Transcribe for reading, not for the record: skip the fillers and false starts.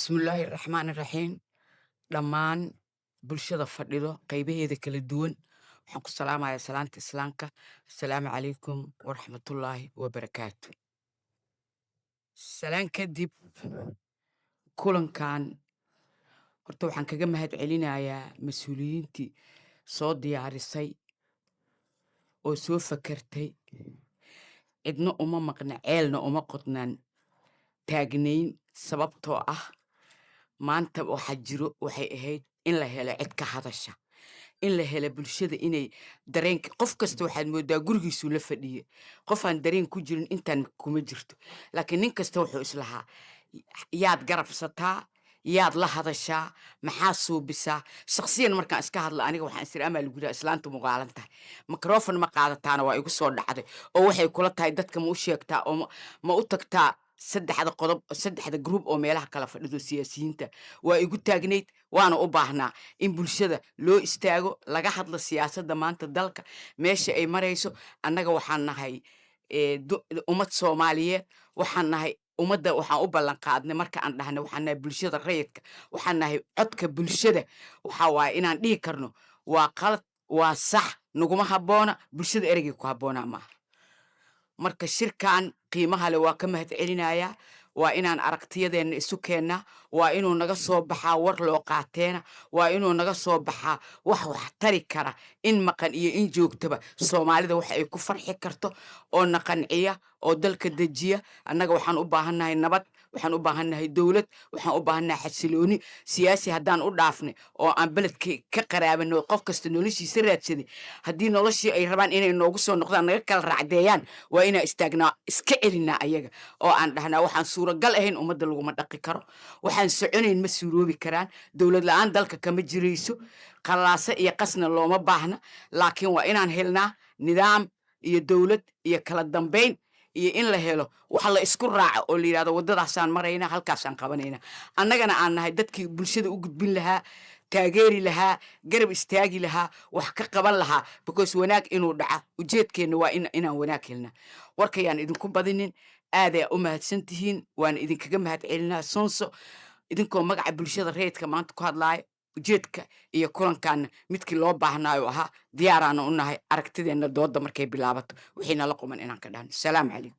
بسم الله الرحمن الرحيم دمان بلشدة فرديدو قيبهيدا kala duwan waxaan ku salaamayaa salaanta islaamka assalaamu calaykum waraxmatullaahi wabarakaatu salaan kadib kulankan horta waxaan kaga mahad celinayaa mas-uuliyiintii soo diyaarisay oo soo fakartay cidna uma maqna ceelna uma qodnaan taagnayn sababtoo ah maanta waxa jiro waxay ahayd in la helo cid ka hadasha in la helo bulshada inay dareenka qof kasta waxaad moodaa gurigiisuu la fadhiye qof aan dareen ku jirin intaan kuma jirto laakiin nin kasta wuxuu islahaa yaad garabsataa yaad la hadashaa maxaa suubisaa shakhsiyan markaan iska hadla aniga waxaan isir amaa lagu yidhaha islaanta muqaalan tahay mikrofon ma qaadataana waa igu soo dhacday oo waxay kula tahay dadka ma u sheegtaa oo ma u tagtaa saddexda group oo meelaha kala fadhido siyaasiyiinta waa igu taagnayd waana u baahnaa in bulshada loo istaago laga hadlo siyaasadda maanta dalka meesha ay marayso annaga waxaan nahay ummad soomaaliyeed waxaan nahay ummadda waxaan u ballan qaadnay marka aan dhahnay waxaan nahay bulshada rayidka waxaan nahay codka bulshada waxa waaye inaan dhihi karno waa qalad waa sax naguma habboona bulshada ereygay ku habboonaa maaha marka shirkan qiimaha leh waa ka mahad celinayaa waa inaan aragtiyadeenna isu keennaa waa inuu naga soo baxaa war loo qaateena waa inuu naga soo baxaa wax tari kara in maqan iyo in joogtaba soomaalida wax ay ku farxi karto oo na qanciya oo dalka dejiya annaga waxaan u baahannahay nabad waxaan u baahannahay dowlad waxaan u baahannahay xasilooni siyaasi haddaan u dhaafnay oo aan beledka ka qaraabano qof kasta noloshiisa raadsaday haddii noloshii ay rabaan inay noogu soo noqdaan naga kala raacdeeyaan waa inaan istaagnaa iska celinaa ayaga oo aan dhahnaa waxaan suuragal ahayn ummadda laguma dhaqi karo waxaan soconayn ma suuroobi karaan dowlad la-aan dalka kama jirayso qallaase iyo qasna looma baahna laakiin waa inaan helnaa nidaam iyo dowlad iyo kala dambayn iyo in la helo wax la isku raaco oo la yidhahdo waddadaasaan maraynaa halkaasaan qabanaynaa annagana aan nahay dadkii bulshada u gudbin lahaa taageeri lahaa garab istaagi lahaa wax ka qaban lahaa because wanaag inuu dhaca ujeedkeenna waa inaan wanaag helnaa warkayaan idinku badinin aadaa u mahadsantihiin waan idinkaga mahad celinaa sonso idinkoo magaca bulshada rayidka maanta ku hadlaaya ujeedka iyo kulankaana midkii loo baahnaayo ahaa diyaaraana u nahay aragtideenna dooda markay bilaabato wixii nala quman inaan ka dhahno asalaamu calaykum